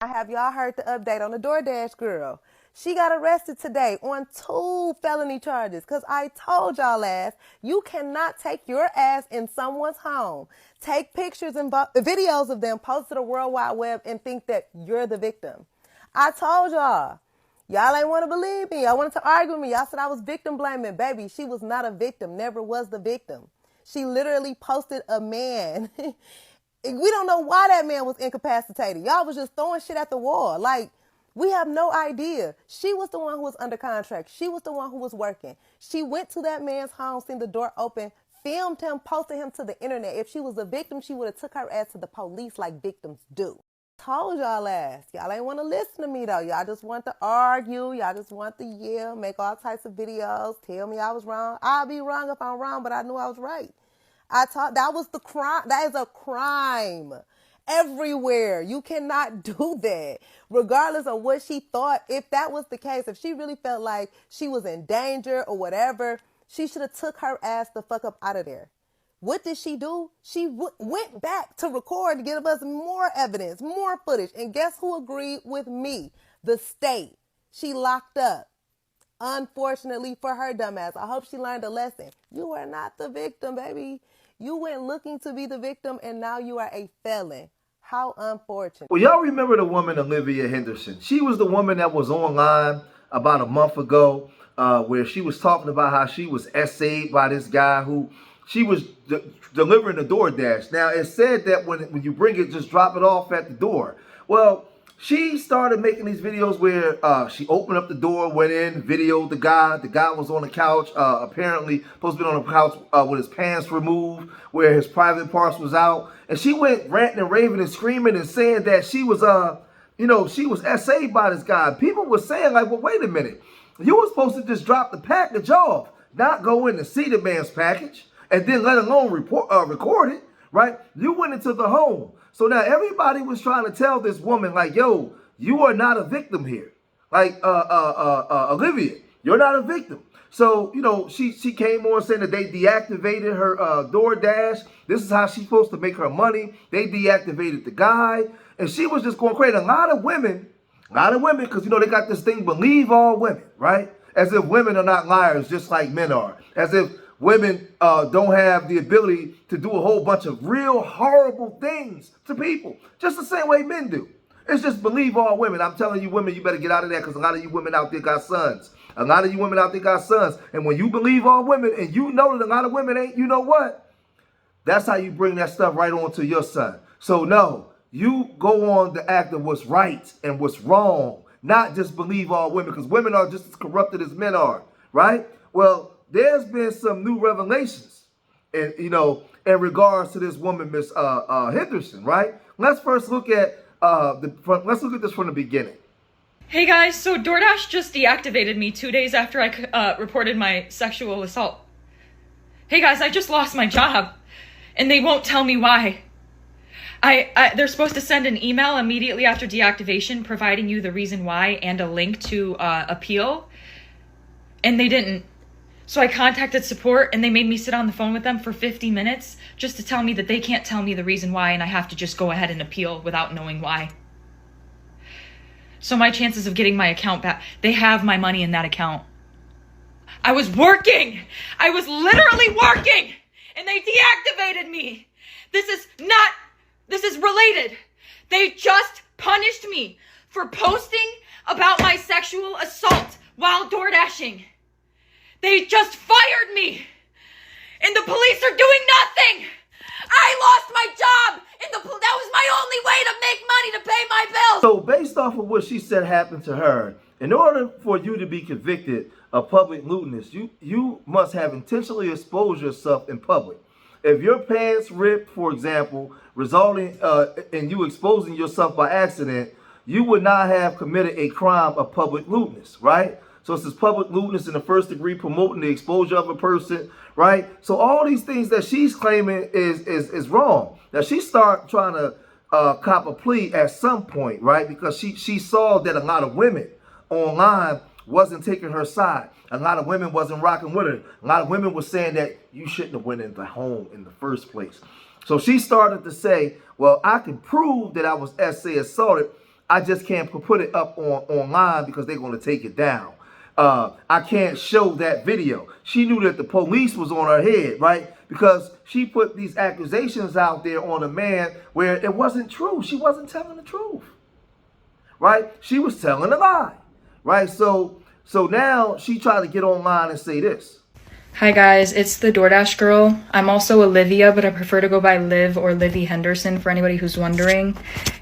Have y'all heard the update on the Doordash girl? She got arrested today on 2 felony charges because I told y'all last, you cannot take your ass in someone's home, take pictures and videos of them, post to the World Wide Web and think that you're the victim. I told y'all. Y'all ain't want to believe me. Y'all wanted to argue with me. Y'all said I was victim blaming. Baby, she was not a victim, never was the victim. She literally posted a man. We don't know why that man was incapacitated. Y'all was just throwing shit at the wall. Like, we have no idea. She was the one who was under contract. She was the one who was working. She went to that man's home, seen the door open, filmed him, posted him to the internet. If she was a victim, she would have took her ass to the police like victims do. Told y'all last. Y'all ain't want to listen to me though. Y'all just want to argue. Y'all just want to yell, make all types of videos, tell me I was wrong. I'll be wrong if I'm wrong, but I knew I was right. That was the crime. That is a crime everywhere. You cannot do that. Regardless of what she thought, if that was the case, if she really felt like she was in danger or whatever, she should have took her ass the fuck up out of there. What did she do? She went back to record to give us more evidence, more footage. And guess who agreed with me? The state. She locked up. Unfortunately for her dumbass. I hope she learned a lesson. You are not the victim, baby. You went looking to be the victim and now you are a felon. How unfortunate. Well, y'all remember the woman Olivia Henderson. She was the woman that was online about a month ago where she was talking about how she was essayed by this guy who she was delivering the Doordash. Now, it said that when you bring it, just drop it off at the door. Well, she started making these videos where she opened up the door, went in, videoed the guy. The guy was on the couch, apparently supposed to be on the couch with his pants removed, where his private parts was out. And she went ranting and raving and screaming and saying that she was, she was essayed by this guy. People were saying like, well, wait a minute. You were supposed to just drop the package off, not go in to see the man's package, and then let alone record it, right? You went into the home. So now everybody was trying to tell this woman, like, yo, you are not a victim here. Like, Olivia, you're not a victim. So, she came on saying that they deactivated her Doordash. This is how she's supposed to make her money. They deactivated the guy. And she was just going crazy. A lot of women, because, they got this thing, believe all women, right? As if women are not liars just like men are. As if women don't have the ability to do a whole bunch of real horrible things to people, just the same way men do. It's just believe all women. I'm telling you women, you better get out of that because a lot of you women out there got sons. A lot of you women out there got sons. And when you believe all women and you know that a lot of women ain't, you know what? That's how you bring that stuff right on to your son. So no, you go on the act of what's right and what's wrong, not just believe all women, because women are just as corrupted as men are, right? Well, there's been some new revelations, and in regards to this woman, Miss Henderson, right? Let's first look at let's look at this from the beginning. Hey guys, so Doordash just deactivated me 2 days after I reported my sexual assault. Hey guys, I just lost my job, and they won't tell me why. They're supposed to send an email immediately after deactivation, providing you the reason why and a link to appeal, and they didn't. So I contacted support and they made me sit on the phone with them for 50 minutes just to tell me that they can't tell me the reason why and I have to just go ahead and appeal without knowing why. So my chances of getting my account back, they have my money in that account. I was working! I was literally working! And they deactivated me! This is related. They just punished me for posting about my sexual assault while door dashing. They just fired me, and the police are doing nothing. I lost my job, and that was my only way to make money to pay my bills. So based off of what she said happened to her, in order for you to be convicted of public lewdness, you must have intentionally exposed yourself in public. If your pants ripped, for example, resulting in you exposing yourself by accident, you would not have committed a crime of public lewdness, right? So it's this public lewdness in the first degree, promoting the exposure of a person, right? So all these things that she's claiming is wrong. Now she started trying to cop a plea at some point, right? Because she saw that a lot of women online wasn't taking her side. A lot of women wasn't rocking with her. A lot of women were saying that you shouldn't have went in the home in the first place. So she started to say, well, I can prove that I was SA assaulted. I just can't put it up online because they're going to take it down. I can't show that video. She knew that the police was on her head, right? Because she put these accusations out there on a man where it wasn't true. She wasn't telling the truth, right? She was telling a lie, right? So now she tried to get online and say this. Hi guys, it's the Doordash girl. I'm also Olivia, but I prefer to go by Liv or Livy Henderson for anybody who's wondering.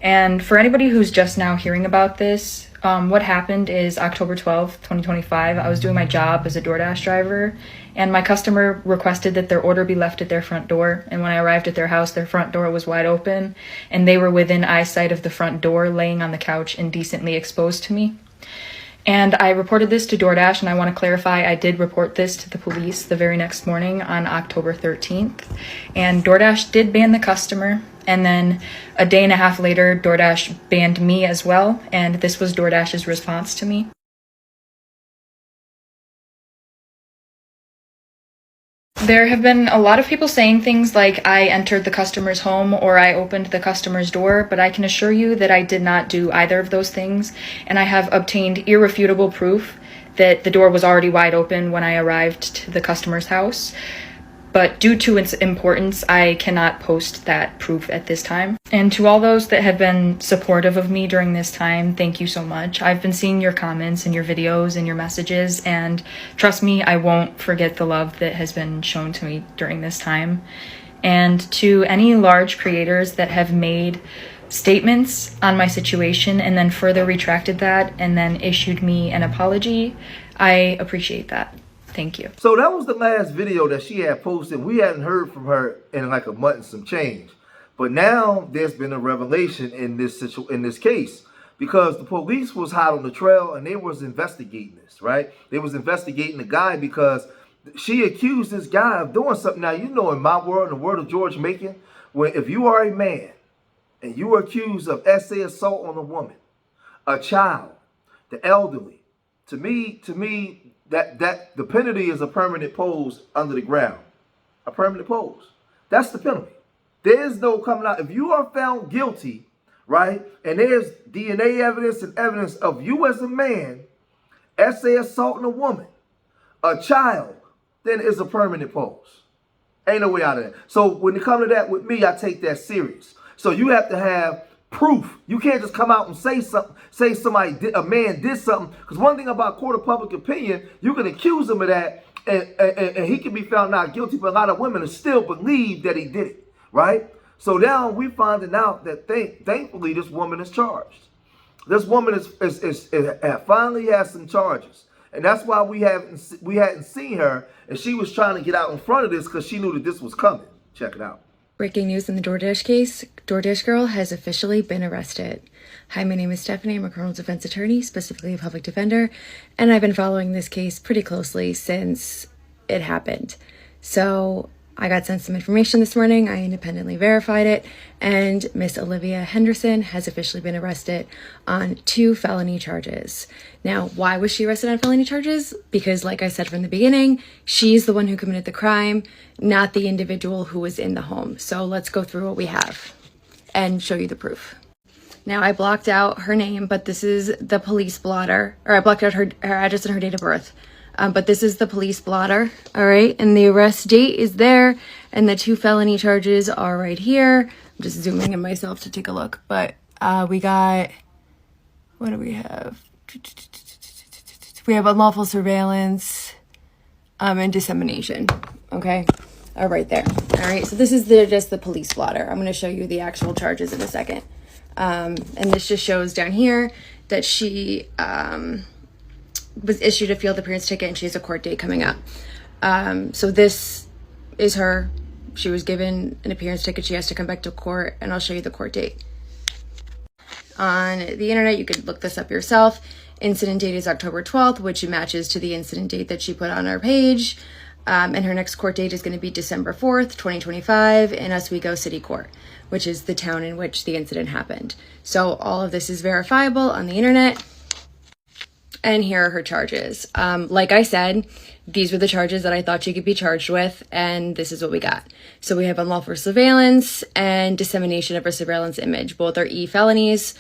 And for anybody who's just now hearing about this, what happened is October 12th, 2025, I was doing my job as a Doordash driver, and my customer requested that their order be left at their front door. And when I arrived at their house, their front door was wide open, and they were within eyesight of the front door, laying on the couch indecently exposed to me. And I reported this to Doordash, and I want to clarify, I did report this to the police the very next morning on October 13th. And Doordash did ban the customer, and then a day and a half later, Doordash banned me as well, and this was Doordash's response to me. There have been a lot of people saying things like I entered the customer's home or I opened the customer's door, but I can assure you that I did not do either of those things, and I have obtained irrefutable proof that the door was already wide open when I arrived to the customer's house. But due to its importance, I cannot post that proof at this time. And to all those that have been supportive of me during this time, thank you so much. I've been seeing your comments and your videos and your messages, and trust me, I won't forget the love that has been shown to me during this time. And to any large creators that have made statements on my situation and then further retracted that and then issued me an apology, I appreciate that. Thank you. So that was the last video that she had posted. We hadn't heard from her in like a month and some change. But now there's been a revelation in this case, because the police was hot on the trail and they was investigating this, right? They was investigating the guy because she accused this guy of doing something. Now, you know, in my world, in the world of George Macon, if you are a man and you are accused of essay assault on a woman, a child, the elderly, to me, that the penalty is a permanent pose under the ground. A permanent pose. That's the penalty. There's no coming out. If you are found guilty, right, and there's DNA evidence and evidence of you as a man, essay assaulting a woman, a child, then it's a permanent pose. Ain't no way out of that. So when it comes to that with me, I take that serious. So you have to have proof. You can't just come out and say something, a man did something. Because one thing about court of public opinion, you can accuse him of that and he can be found not guilty, but a lot of women still believe that he did it, right? So now we're finding out that thankfully this woman is charged. This woman finally has some charges. And that's why we hadn't seen her, and she was trying to get out in front of this because she knew that this was coming. Check it out. Breaking news in the Doordash case, Doordash girl has officially been arrested. Hi, my name is Stephanie. I'm a criminal defense attorney, specifically a public defender, and I've been following this case pretty closely since it happened. So I got sent some information this morning. I independently verified it, and Miss Olivia Henderson has officially been arrested on 2 felony charges. Now, why was she arrested on felony charges? Because, like I said from the beginning, she's the one who committed the crime, not the individual who was in the home. So let's go through what we have and show you the proof. Now, I blocked out her name, but this is the police blotter, or I blocked out her address and her date of birth. But this is the police blotter, all right? And the arrest date is there, and the 2 felony charges are right here. I'm just zooming in myself to take a look. But we got, what do we have? We have unlawful surveillance and dissemination, okay? Right there, all right? So this is just the police blotter. I'm gonna show you the actual charges in a second. And this just shows down here that she was issued a field appearance ticket and she has a court date coming up. So this is her. She was given an appearance ticket. She has to come back to court, and I'll show you the court date. On the internet, you could look this up yourself. Incident date is October 12th, which matches to the incident date that she put on our page. And her next court date is going to be December 4th, 2025 in Oswego City Court, which is the town in which the incident happened. So all of this is verifiable on the internet. And here are her charges. Like I said, these were the charges that I thought she could be charged with, and this is what we got. So we have unlawful surveillance and dissemination of a surveillance image. Both are felonies,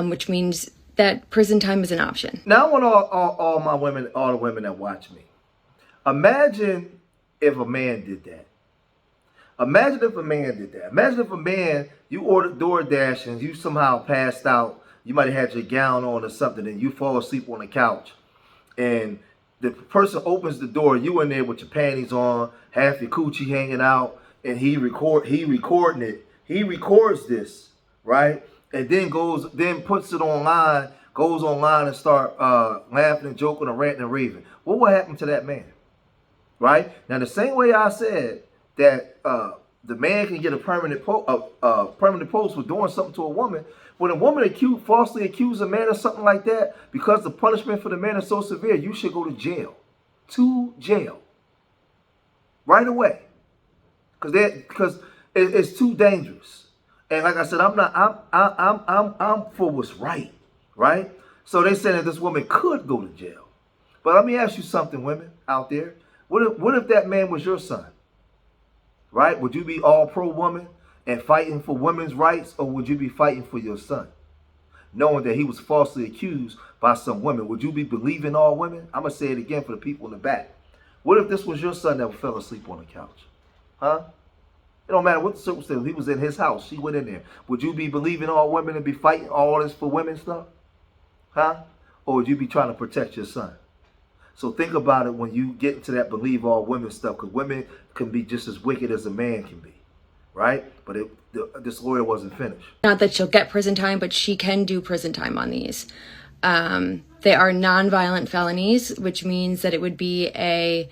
which means that prison time is an option. Now I want all my women, all the women that watch me. Imagine if a man did that. Imagine if a man did that. Imagine if a man, you ordered DoorDash and you somehow passed out. You might have had your gown on or something and you fall asleep on the couch. And the person opens the door, you in there with your panties on, half your coochie hanging out, and he recording it. He records this, right? And then puts it online, goes online and start laughing and joking and ranting and raving. What will happen to that man? Right? Now, the same way I said that the man can get a permanent post for doing something to a woman, when a woman falsely accuses a man of something like that, because the punishment for the man is so severe, you should go to jail. To jail. Right away. Because it's too dangerous. And like I said, I'm for what's right. Right? So they said that this woman could go to jail. But let me ask you something, women out there. What if that man was your son? Right? Would you be all pro-woman and fighting for women's rights, or would you be fighting for your son? Knowing that he was falsely accused by some women, would you be believing all women? I'm going to say it again for the people in the back. What if this was your son that fell asleep on the couch? Huh? It don't matter what the circumstance. He was in his house. She went in there. Would you be believing all women and be fighting all this for women stuff? Huh? Or would you be trying to protect your son? So think about it when you get into that believe all women stuff, because women can be just as wicked as a man can be, right? But this lawyer wasn't finished. Not that she'll get prison time, but she can do prison time on these. They are non-violent felonies, which means that it would be it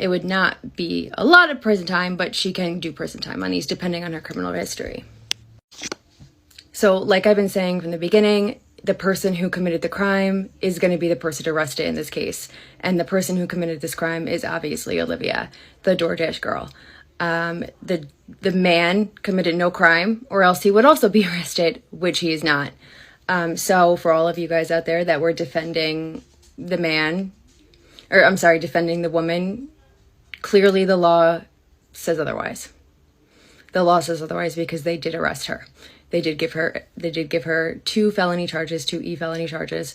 would not be a lot of prison time, but she can do prison time on these depending on her criminal history. So like I've been saying from the beginning, the person who committed the crime is going to be the person arrested in this case. And the person who committed this crime is obviously Olivia, the DoorDash girl. The man committed no crime, or else he would also be arrested, which he is not. So for all of you guys out there that were defending the man, defending the woman, clearly the law says otherwise. The law says otherwise because they did arrest her. They did give her 2 felony charges, 2 felony charges,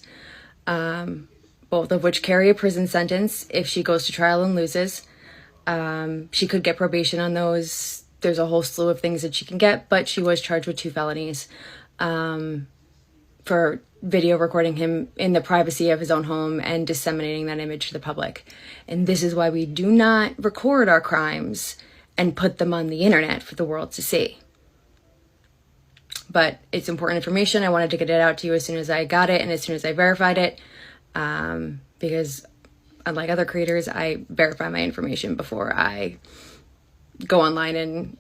both of which carry a prison sentence if she goes to trial and loses. She could get probation on those. There's a whole slew of things that she can get, but she was charged with 2 felonies for video recording him in the privacy of his own home and disseminating that image to the public. And this is why we do not record our crimes and put them on the internet for the world to see. But it's important information. I wanted to get it out to you as soon as I got it and as soon as I verified it, because unlike other creators, I verify my information before I go online and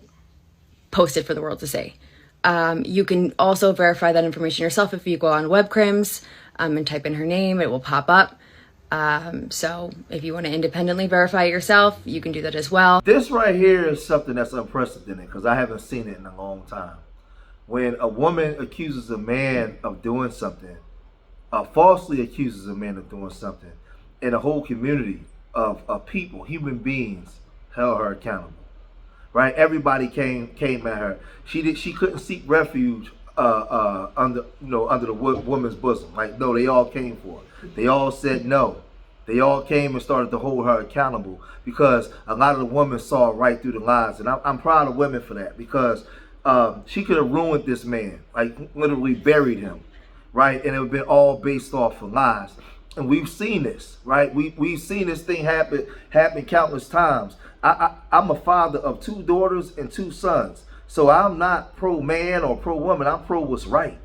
post it for the world to see. You can also verify that information yourself if you go on webcrims and type in her name, it will pop up. So if you want to independently verify it yourself, you can do that as well. This right here is something that's unprecedented because I haven't seen it in a long time. When a woman accuses a man of doing something, falsely accuses a man of doing something, and a whole community of people, human beings, held her accountable. Right? Everybody came at her. She couldn't seek refuge under the woman's bosom. Like, no, they all came for her. They all said no. They all came and started to hold her accountable because a lot of the women saw right through the lies. And I'm proud of women for that because she could have ruined this man, like literally buried him, right? And it would have been all based off of lies. And we've seen this, right? We've seen this thing happen countless times. I'm a father of 2 daughters and 2 sons. So I'm not pro-man or pro-woman. I'm pro what's right.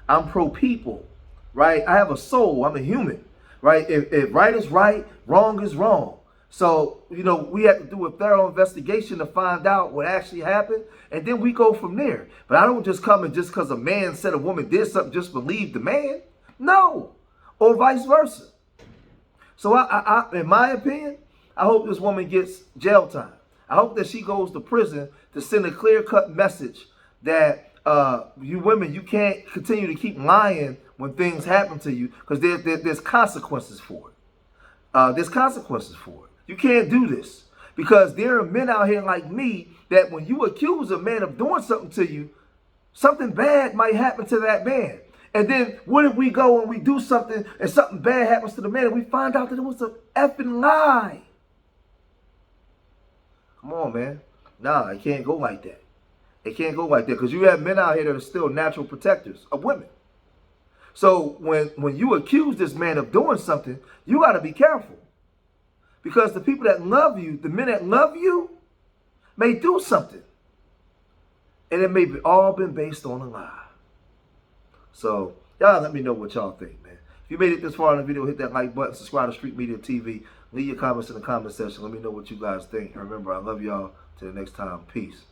I'm pro-people, right? I have a soul. I'm a human, right? If right is right, wrong is wrong. So, we have to do a thorough investigation to find out what actually happened. And then we go from there. But I don't just come and just because a man said a woman did something, just believe the man. No. Or vice versa. So I in my opinion, I hope this woman gets jail time. I hope that she goes to prison to send a clear-cut message that you women, you can't continue to keep lying when things happen to you, because there's consequences for it. There's consequences for it. You can't do this, because there are men out here like me that when you accuse a man of doing something to you, something bad might happen to that man. And then what if we go and we do something and something bad happens to the man and we find out that it was a effing lie? Come on, man. Nah, it can't go like that. It can't go like that, because you have men out here that are still natural protectors of women. So when you accuse this man of doing something, you got to be careful. Because the people that love you, the men that love you, may do something. And it may be all been based on a lie. So y'all let me know what y'all think, man. If you made it this far in the video, hit that like button, subscribe to Street Media TV. Leave your comments in the comment section. Let me know what you guys think. And remember, I love y'all. Till the next time, peace.